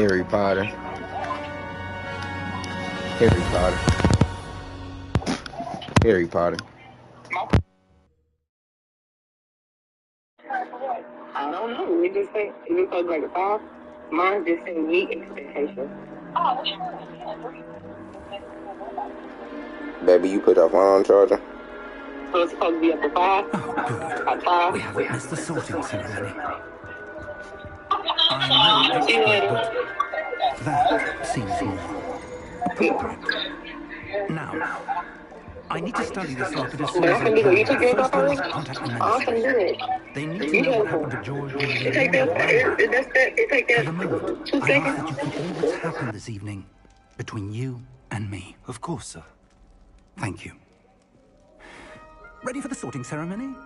Harry Potter. Harry Potter. Harry Potter. I don't know. You just say you just like a 5. Mine just say meet expectations. Baby, you put your phone on charger? So it's supposed to be up to 5? Oh, good. At 5? We haven't missed the sorting ceremony. I'm no expert, but that seems more appropriate. Now, I need to study this locket as soon as I can. First, I must contact the ministry. They need to know what happened to George during the Take that. For the moment, 2 I seconds. ask that you keep all that's happened this evening between you and me. Of course, sir. Thank you. Ready for the sorting ceremony?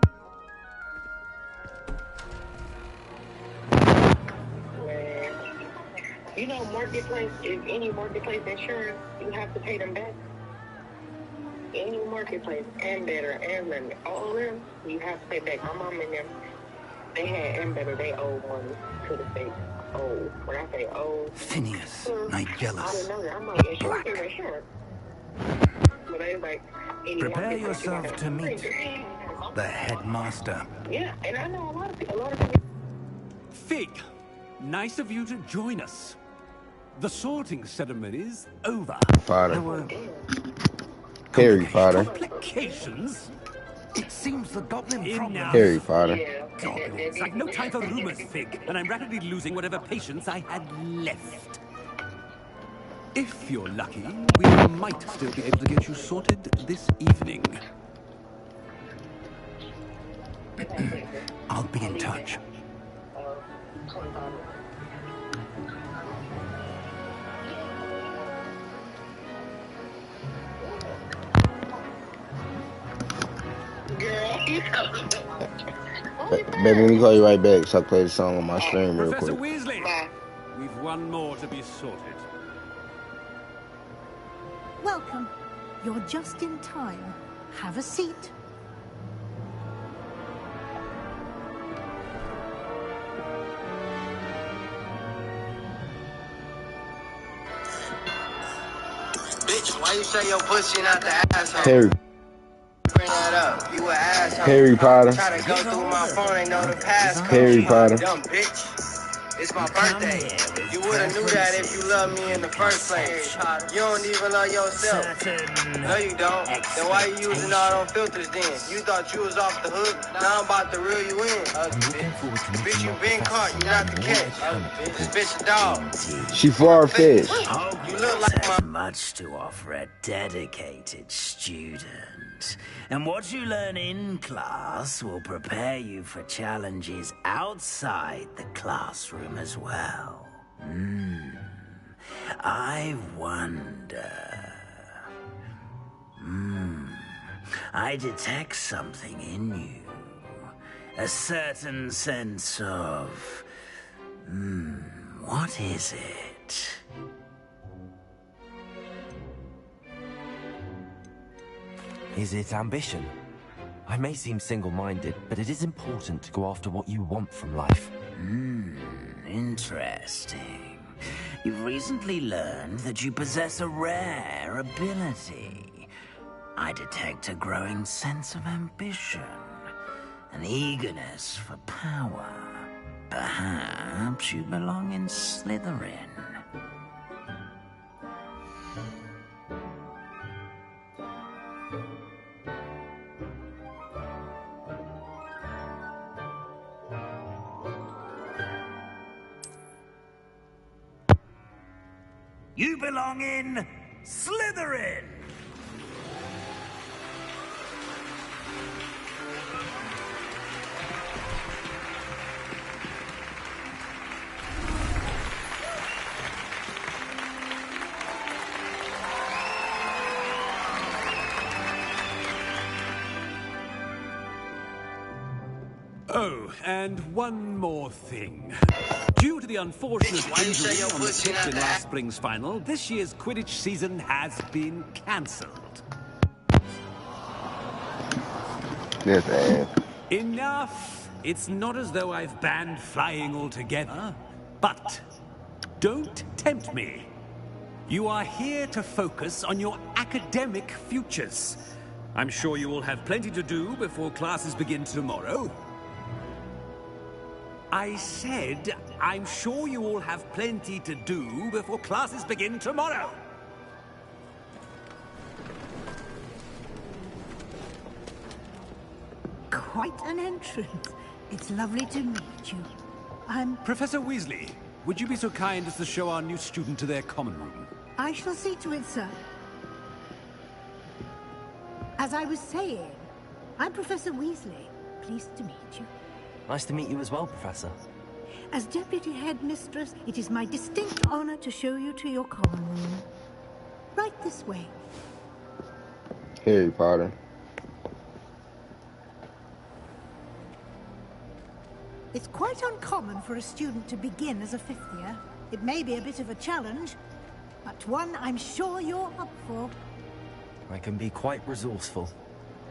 You know, marketplace, if any marketplace insurance, you have to pay them back. Any marketplace, and better, and limit, all of them, you have to pay back. My mom and them, they had and better, they owe money to the state. Oh, when I say owe, Phineas, I Nigellus, didn't know that. I'm like, insurance Black. is insurance. But they like, any Prepare marketplace, you yourself gotta to meet pay. the headmaster. Yeah, and I know a lot of people. Fig, nice of you to join us. The sorting ceremony's over. Potter. There were Harry Potter. Complications? It seems the goblin problem. Enough. Harry Potter. Goblins. I've no time for rumors, Fig, and I'm rapidly losing whatever patience I had left. If you're lucky, we might still be able to get you sorted this evening. I'll be in touch. Baby, let me call you right back so I play the song on my stream real Professor quick. Weasley, we've one more to be sorted. Welcome. You're just in time. Have a seat. Bitch, why you say your pussy not the asshole? Harry, Bring that up. You an asshole. Harry Potter. Try to go through my phone, ain't know the passcode. Harry Potter. Dumb bitch. It's my birthday. You would've knew that if you loved me in the first place. You don't even love yourself. No, you don't. Then why you using all them filters then? You thought you was off the hook. Now I'm about to reel you in. Bitch, you been caught. You not the catch. This bitch a dog. She far-fetched. You look like my... Much to offer a dedicated student. And what you learn in class will prepare you for challenges outside the classroom as well. I wonder... I detect something in you. A certain sense of... what is it? Is it ambition? I may seem single-minded, but it is important to go after what you want from life. Interesting. You've recently learned that you possess a rare ability. I detect a growing sense of ambition, an eagerness for power. Perhaps you belong in Slytherin. You belong in Slytherin! Oh, and one more thing. Due to the unfortunate injury on the pitch in last spring's final, this year's Quidditch season has been cancelled. This ass. Enough! It's not as though I've banned flying altogether, but Don't tempt me. You are here to focus on your academic futures. I'm sure you will have plenty to do before classes begin tomorrow. I said, I'm sure you all have plenty to do before classes begin tomorrow. Quite an entrance. It's lovely to meet you. I'm... Professor Weasley, would you be so kind as to show our new student to their common room? I shall see to it, sir. As I was saying, I'm Professor Weasley. Pleased to meet you. Nice to meet you as well, Professor. As Deputy Headmistress, it is my distinct honor to show you to your common room. Right this way. Harry Potter. It's quite uncommon for a student to begin as a fifth year. It may be a bit of a challenge, but one I'm sure you're up for. I can be quite resourceful.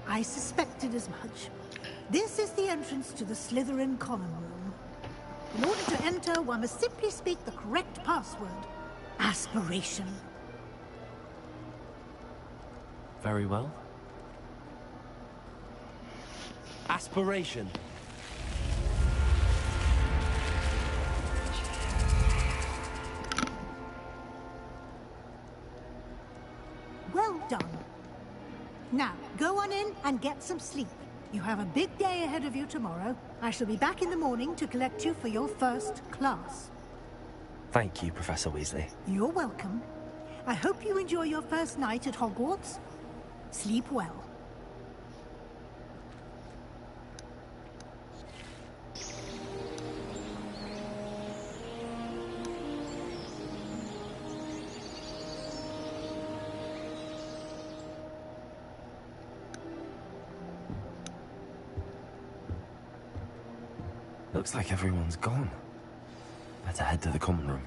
I suspected as much. This is the entrance to the Slytherin common room. In order to enter, one must simply speak the correct password. Aspiration. Very well. Aspiration. Well done. Now, go on in and get some sleep. You have a big day ahead of you tomorrow. I shall be back in the morning to collect you for your first class. Thank you, Professor Weasley. You're welcome. I hope you enjoy your first night at Hogwarts. Sleep well. Looks like everyone's gone. Better head to the common room.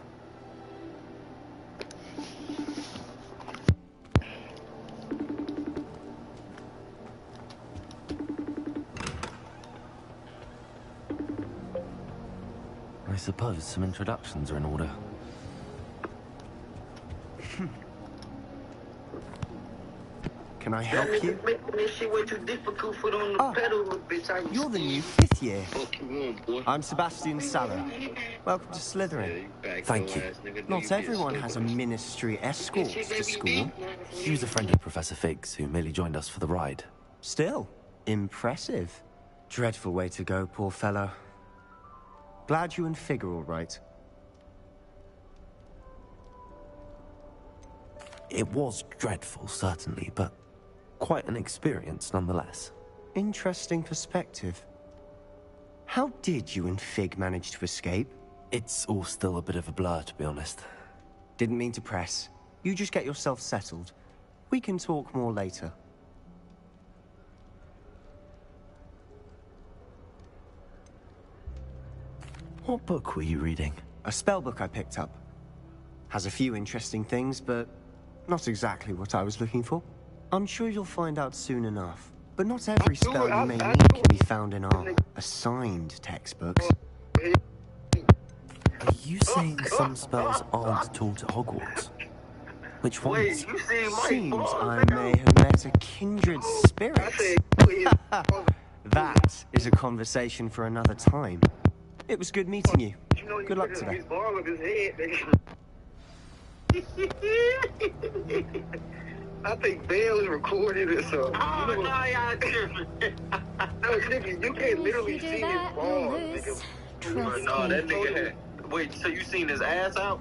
I suppose some introductions are in order. Can I help you? You're the new fifth year. I'm Sebastian Saller. Welcome to Slytherin. Thank you. Not everyone has a ministry escort to school. He was a friend of Professor Fig's who merely joined us for the ride. Still, impressive. Dreadful way to go, poor fellow. Glad you and Fig are all right. It was dreadful, certainly, but quite an experience nonetheless. Interesting perspective. How did you and Fig manage to escape? It's all still a bit of a blur, to be honest. Didn't mean to press. You just get yourself settled. We can talk more later. What book were you reading? A spell book I picked up. Has a few interesting things, but not exactly what I was looking for. I'm sure you'll find out soon enough. But not every spell you may need can be found in our assigned textbooks. Are you saying some spells aren't taught at Hogwarts? Which ones? Seems I may have met a kindred spirit. That is a conversation for another time. It was good meeting you. Good luck today. I think Bale is recorded or something. Oh, no, y'all tripping. No, nigga, you can't literally see his balls, nigga. No, that nigga had... Wait, so you seen his ass out?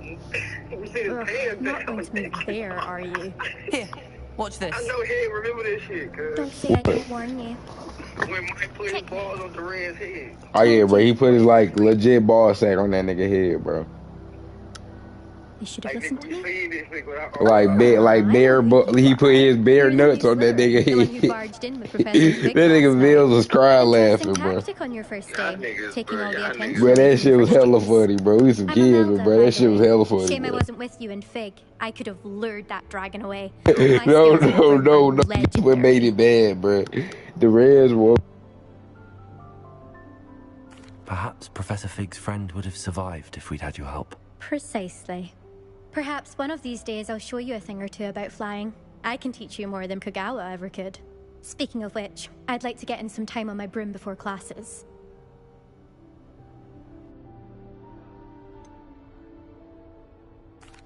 You seen his pants not out? going to make fair, are you? Here, watch this. I know he ain't remember this shit, cuz. Don't say I didn't warn you. When Mike put his balls on Duran's head. Oh yeah, bro. He put his like legit ball sack on that nigga head, bro. You should have listened to me. He put his bare nuts on that nigga head. That nigga Bills was crying laughing, bro. On your first day, taking all the attention. Bro, that shit was hella funny, bro. We some kids, but bro, that shit was hella funny. Shame I bro. wasn't with you and Fig. I could have lured that dragon away. No. What made it bad, bro? The Reds were. Perhaps Professor Fig's friend would have survived if we'd had your help. Precisely. Perhaps one of these days I'll show you a thing or two about flying. I can teach you more than Kogawa ever could. Speaking of which, I'd like to get in some time on my broom before classes.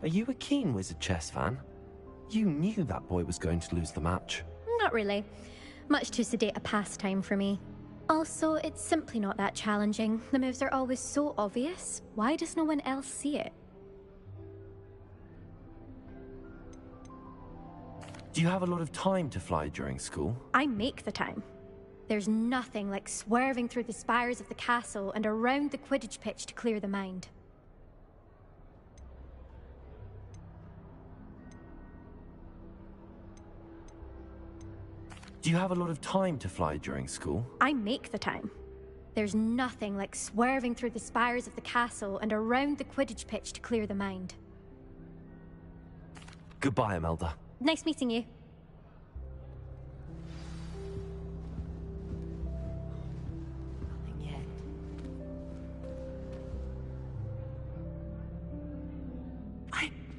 Are you a keen Wizard chess fan? You knew that boy was going to lose the match. Not really. Much too sedate a pastime for me. Also, it's simply not that challenging. The moves are always so obvious. Why does no one else see it? Do you have a lot of time to fly during school? I make the time. There's nothing like swerving through the spires of the castle and around the Quidditch pitch to clear the mind. Do you have a lot of time to fly during school? I make the time. There's nothing like swerving through the spires of the castle and around the Quidditch pitch to clear the mind. Goodbye, Imelda. Nice meeting you. Nothing yet.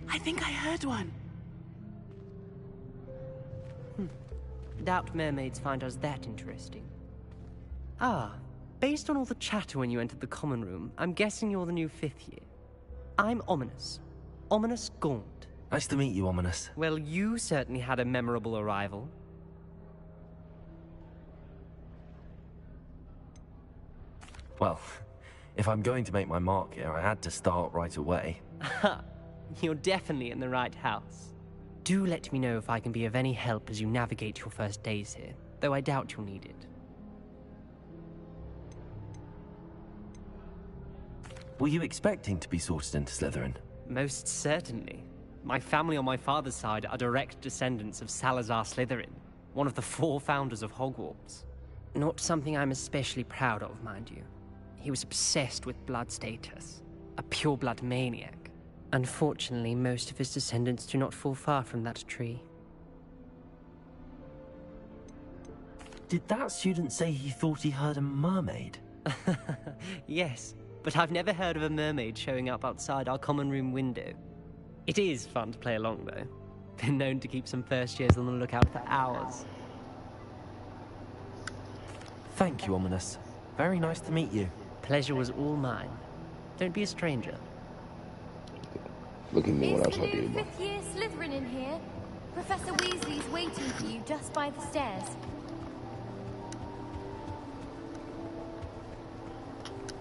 I think I heard one. Doubt mermaids find us that interesting. Ah, based on all the chatter when you entered the common room, I'm guessing you're the new 5th year. I'm Ominous. Ominous Gaunt. Nice to meet you, Ominous. Well, you certainly had a memorable arrival. Well, if I'm going to make my mark here, I had to start right away. Ha! You're definitely in the right house. Do let me know if I can be of any help as you navigate your first days here, though I doubt you'll need it. Were you expecting to be sorted into Slytherin? Most certainly. My family on my father's side are direct descendants of Salazar Slytherin, one of the 4 founders of Hogwarts. Not something I'm especially proud of, mind you. He was obsessed with blood status, a pure-blood maniac. Unfortunately, most of his descendants do not fall far from that tree. Did that student say he thought he heard a mermaid? Yes, but I've never heard of a mermaid showing up outside our common room window. It is fun to play along, though. Been known to keep some first years on the lookout for hours. Thank you, Ominous. Very nice to meet you. Pleasure was all mine. Don't be a stranger. Look at me what else Is I the new did, bro. 5th year Slytherin in here? Professor Weasley's waiting for you just by the stairs.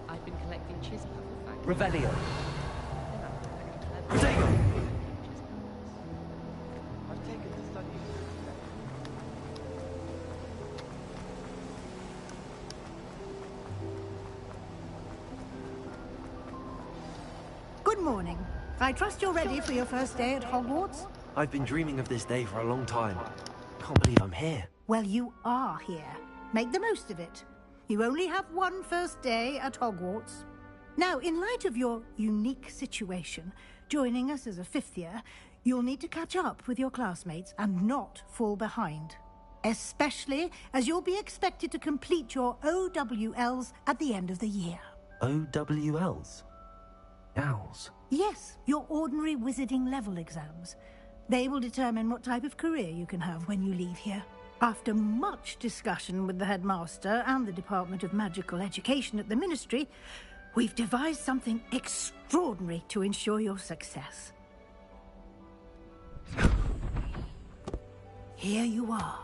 I've been collecting chisel facts. Revelio. Protego. I've taken to study. Good morning. I trust you're ready for your first day at Hogwarts? I've been dreaming of this day for a long time. Can't believe I'm here. Well, you are here. Make the most of it. You only have one first day at Hogwarts. Now, in light of your unique situation, joining us as a 5th year, you'll need to catch up with your classmates and not fall behind. Especially as you'll be expected to complete your OWLs at the end of the year. OWLs? Owls? Yes, your ordinary wizarding level exams. They will determine what type of career you can have when you leave here. After much discussion with the headmaster and the Department of Magical Education at the Ministry, we've devised something extraordinary to ensure your success. Here you are.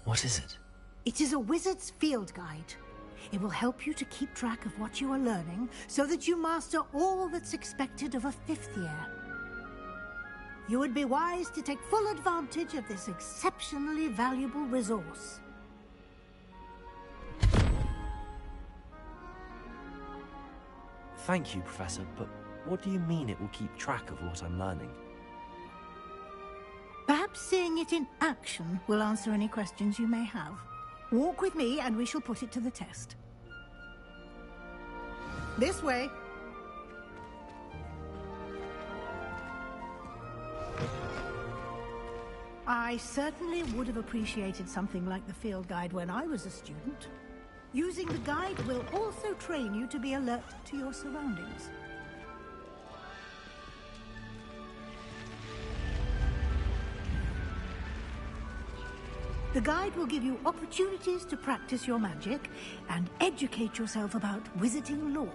What is it? It is a wizard's field guide. It will help you to keep track of what you are learning so that you master all that's expected of a 5th year. You would be wise to take full advantage of this exceptionally valuable resource. Thank you, Professor, but what do you mean it will keep track of what I'm learning? Perhaps seeing it in action will answer any questions you may have. Walk with me and we shall put it to the test. This way. I certainly would have appreciated something like the field guide when I was a student. Using the guide will also train you to be alert to your surroundings. The guide will give you opportunities to practice your magic and educate yourself about wizarding lore.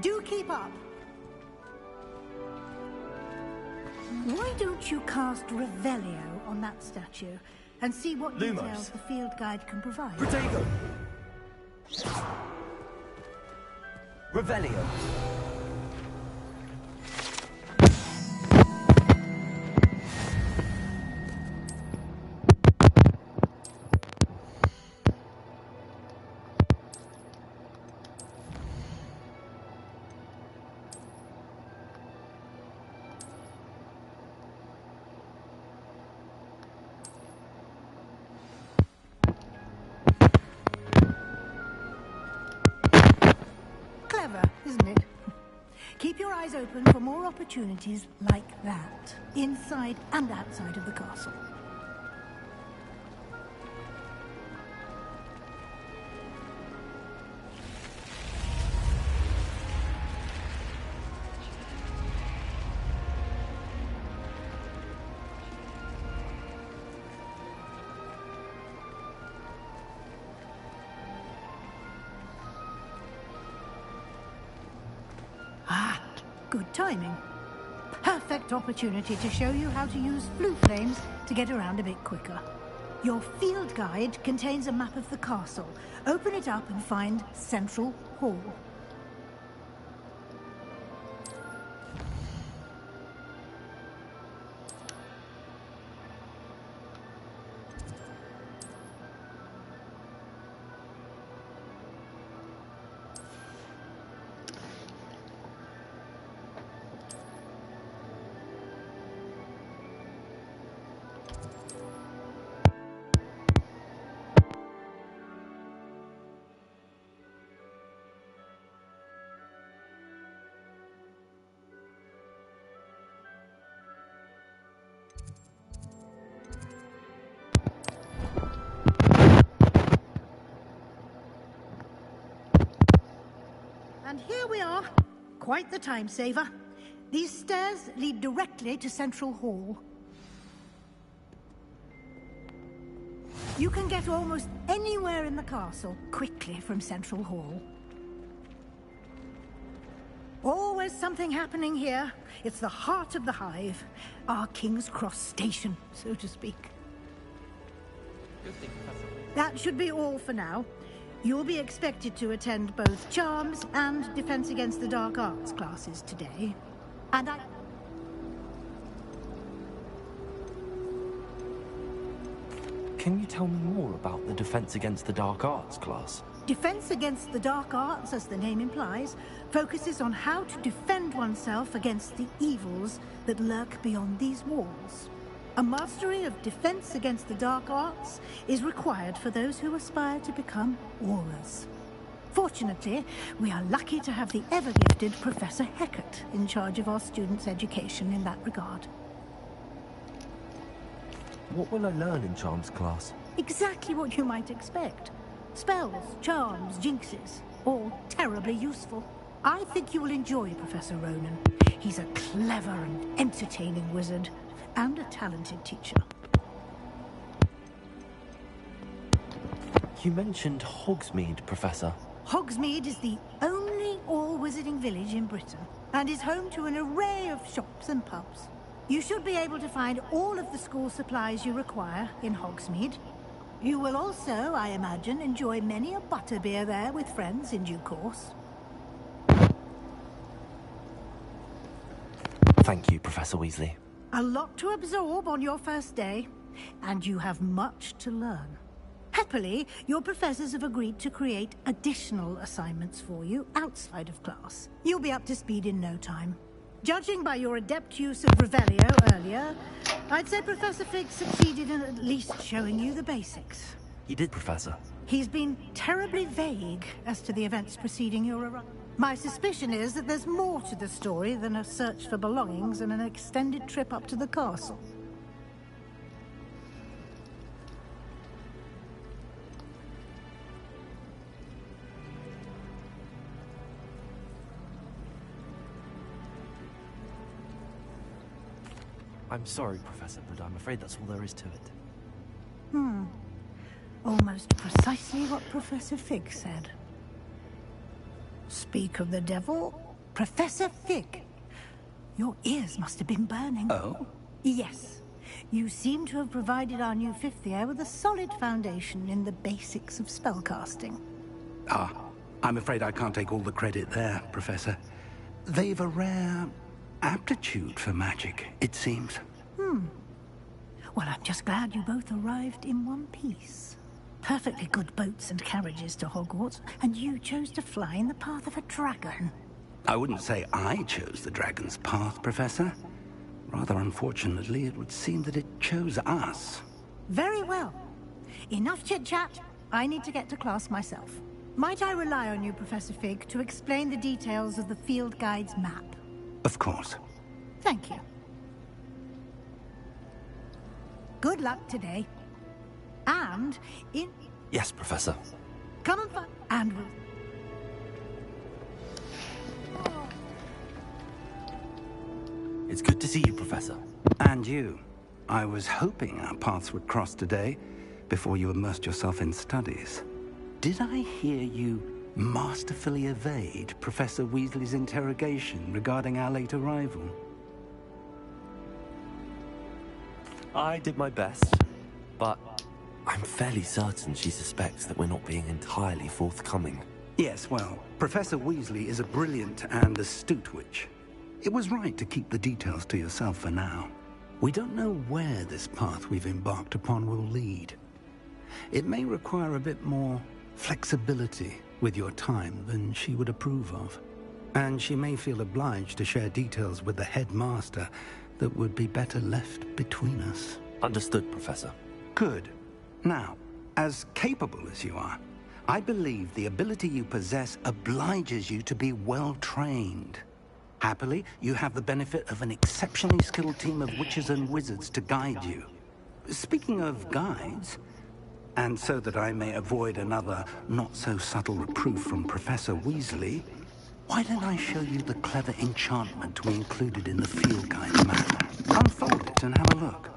Do keep up! Why don't you cast Revelio on that statue and see what details the field guide can provide? Protego! Revelio! Isn't it? Keep your eyes open for more opportunities like that, inside and outside of the castle. Good timing. Perfect opportunity to show you how to use flue flames to get around a bit quicker. Your field guide contains a map of the castle. Open it up and find Central Hall. And here we are. Quite the time saver. These stairs lead directly to Central Hall. You can get almost anywhere in the castle quickly from Central Hall. Always something happening here. It's the heart of the Hive. Our King's Cross station, so to speak. That should be all for now. You'll be expected to attend both Charms and Defense Against the Dark Arts classes today. And Can you tell me more about the Defense Against the Dark Arts class? Defense Against the Dark Arts, as the name implies, focuses on how to defend oneself against the evils that lurk beyond these walls. A mastery of Defense Against the Dark Arts is required for those who aspire to become Aurors. Fortunately, we are lucky to have the ever-gifted Professor Hecat in charge of our students' education in that regard. What will I learn in Charms class? Exactly what you might expect. Spells, charms, jinxes, all terribly useful. I think you will enjoy Professor Ronan. He's a clever and entertaining wizard, and a talented teacher. You mentioned Hogsmeade, Professor. Hogsmeade is the only all-wizarding village in Britain, and is home to an array of shops and pubs. You should be able to find all of the school supplies you require in Hogsmeade. You will also, I imagine, enjoy many a butterbeer there with friends in due course. Thank you, Professor Weasley. A lot to absorb on your first day, and you have much to learn. Happily, your professors have agreed to create additional assignments for you outside of class. You'll be up to speed in no time. Judging by your adept use of Revelio earlier, I'd say Professor Fig succeeded in at least showing you the basics. He did, Professor. He's been terribly vague as to the events preceding your arrival. My suspicion is that there's more to the story than a search for belongings and an extended trip up to the castle. I'm sorry, Professor, but I'm afraid that's all there is to it. Almost precisely what Professor Fig said. Speak of the devil, Professor Fig. Your ears must have been burning. Oh? Yes. You seem to have provided our new fifth year with a solid foundation in the basics of spellcasting. Ah, I'm afraid I can't take all the credit there, Professor. They've a rare aptitude for magic, it seems. Well, I'm just glad you both arrived in one piece. Perfectly good boats and carriages to Hogwarts, and you chose to fly in the path of a dragon. I wouldn't say I chose the dragon's path, Professor. Rather unfortunately, it would seem that it chose us. Very well. Enough chit-chat. I need to get to class myself. Might I rely on you, Professor Fig, to explain the details of the field guide's map? Of course. Thank you. Good luck today. And in... Yes, Professor. Come and find... And we'll... It's good to see you, Professor. And you. I was hoping our paths would cross today, before you immersed yourself in studies. Did I hear you masterfully evade Professor Weasley's interrogation regarding our late arrival? I did my best, but I'm fairly certain she suspects that we're not being entirely forthcoming. Yes, well, Professor Weasley is a brilliant and astute witch. It was right to keep the details to yourself for now. We don't know where this path we've embarked upon will lead. It may require a bit more flexibility with your time than she would approve of. And she may feel obliged to share details with the headmaster that would be better left between us. Understood, Professor. Good. Now, as capable as you are, I believe the ability you possess obliges you to be well trained. Happily, you have the benefit of an exceptionally skilled team of witches and wizards to guide you. Speaking of guides, and so that I may avoid another not-so-subtle reproof from Professor Weasley, why don't I show you the clever enchantment we included in the field guide map? Unfold it and have a look.